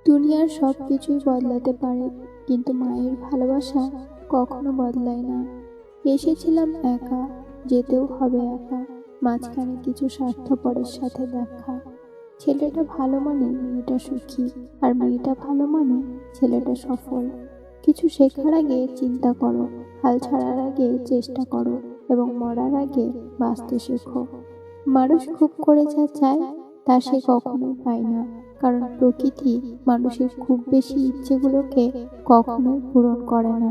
দুনিয়ার সব কিছুই বদলাতে পারে, কিন্তু মায়ের ভালোবাসা কখনো বদলায় না। এসেছিলাম একা, যেতেও হবে একা, মাঝখানে কিছু স্বার্থপরের সাথে দেখা। ছেলেটা ভালো মানে মেয়েটা সুখী, আর মেয়েটা ভালো মানে ছেলেটা সফল। কিছু শেখার আগে চিন্তা করো, হাল ছাড়ার আগে চেষ্টা করো, এবং মরার আগে বাঁচতে শেখো। মানুষ খুব করে যা চায় তা সে কখনোই পায় না, কারণ প্রকৃতি মানুষের খুব বেশি ইচ্ছেগুলোকে কখনোই পূরণ করে না।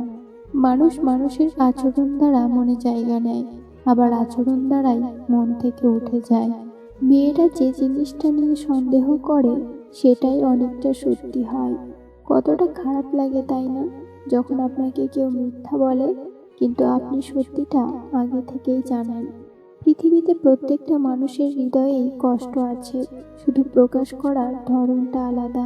মানুষ মানুষের আচরণ দ্বারা মনে জায়গা নেয়, আবার আচরণ দ্বারাই মন থেকে উঠে যায়। মেয়েরা যে জিনিসটা নিয়ে সন্দেহ করে সেটাই অনেকটা সত্যি হয়। কতটা খারাপ লাগে তাই না, যখন আপনাকে কেউ মিথ্যা বলে কিন্তু আপনি সত্যিটা আগে থেকেই জানেন। পৃথিবীতে প্রত্যেকটা মানুষের হৃদয়েই কষ্ট আছে, শুধু প্রকাশ করার ধরনটা আলাদা।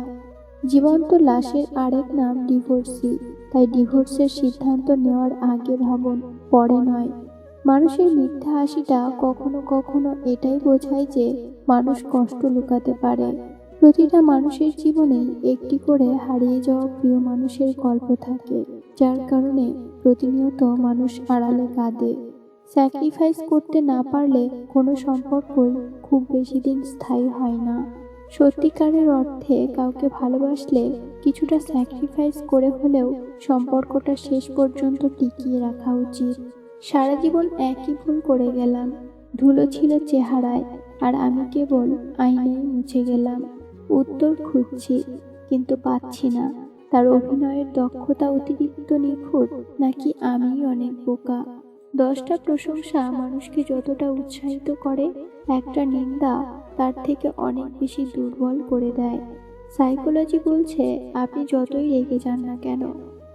জীবন্ত লাশের আরেক নাম ডিভোর্সি, তাই ডিভোর্সের সিদ্ধান্ত নেওয়ার আগে ভাবুন, পরে নয়। মানুষের মিথ্যা হাসিটা কখনো কখনো এটাই বোঝায় যে মানুষ কষ্ট লুকাতে পারে। প্রতিটা মানুষের জীবনেই একটি করে হারিয়ে যাওয়া প্রিয় মানুষের গল্প থাকে, যার কারণে প্রতিনিয়ত মানুষ আড়ালে কাঁদে। স্যাক্রিফাইস করতে না পারলে কোনো সম্পর্কই খুব বেশি দিন স্থায়ী হয় না। সত্যিকারের অর্থে কাউকে ভালোবাসলে কিছুটা স্যাক্রিফাইস করে হলেও সম্পর্কটা শেষ পর্যন্ত টিকিয়ে রাখা উচিত। সারা জীবন একই ভুল করে গেলাম, ধুলো ছিল চেহারায়, আর আমি কেবল আয়নায় মুছে গেলাম। উত্তর খুঁজছি কিন্তু পাচ্ছি না। তার অভিনয়ের দক্ষতা অতিরিক্ত নিখুঁত, নাকি আমি অনেক বোকা? 10টা প্রশংসা মানুষকে যতটা উৎসাহিত করে, একটা নিন্দা তার থেকে অনেক বেশি দুর্বল করে দেয়। সাইকোলজি বলছে, আপনি যতই রেগে যান না কেন,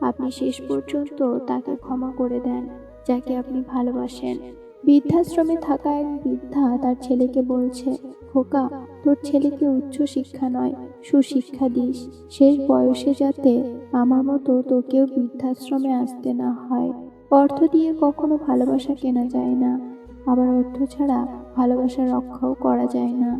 আপনি শেষ পর্যন্ত তাকে ক্ষমা করে দেন যাকে আপনি ভালোবাসেন। বৃদ্ধাশ্রমে থাকা এক বৃদ্ধা তার ছেলেকে বলছে, খোকা, তোর ছেলেকে উচ্চ শিক্ষা নয়, সুশিক্ষা দিস, শেষ বয়সে যাতে আমার মতো তোকেও বৃদ্ধাশ্রমে আসতে না হয়। অর্থ দিয়ে কখনো ভালোবাসা কেনা যায় না, আবার অর্থ ছাড়া ভালোবাসা রক্ষাও করা যায় না।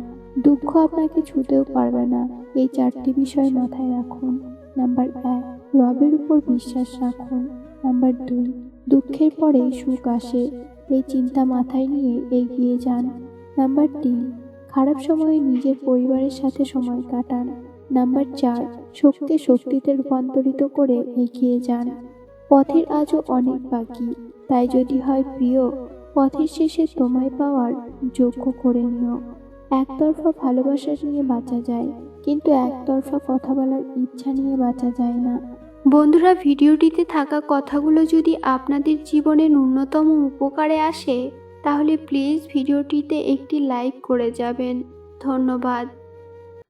দুঃখ আপনাকে ছুঁতেও পারবে না। এই 4টি বিষয় মাথায় রাখুন। নাম্বার 1, রবের উপর বিশ্বাস রাখুন। নাম্বার 2, দুঃখের পরেই সুখ আসে, এই চিন্তা মাথায় নিয়ে এগিয়ে যান। নাম্বার 3, খারাপ সময়ে নিজের পরিবারের সাথে সময় কাটান। নাম্বার 4, শোককে শক্তিতে রূপান্তরিত করে এগিয়ে যান। পথের আজও অনেক বাকি, তাই যদি হয় প্রিয়, পথের শেষে তোমায় পাওয়ার যোগ্য করে নিও। একতরফা ভালোবাসা নিয়ে বাঁচা যায়, কিন্তু একতরফা কথা বলার ইচ্ছা নিয়ে বাঁচা যায় না। বন্ধুরা, ভিডিওটিতে থাকা কথাগুলো যদি আপনাদের জীবনে ন্যূনতম উপকারে আসে, তাহলে প্লিজ ভিডিওটিতে একটি লাইক করে যাবেন। ধন্যবাদ।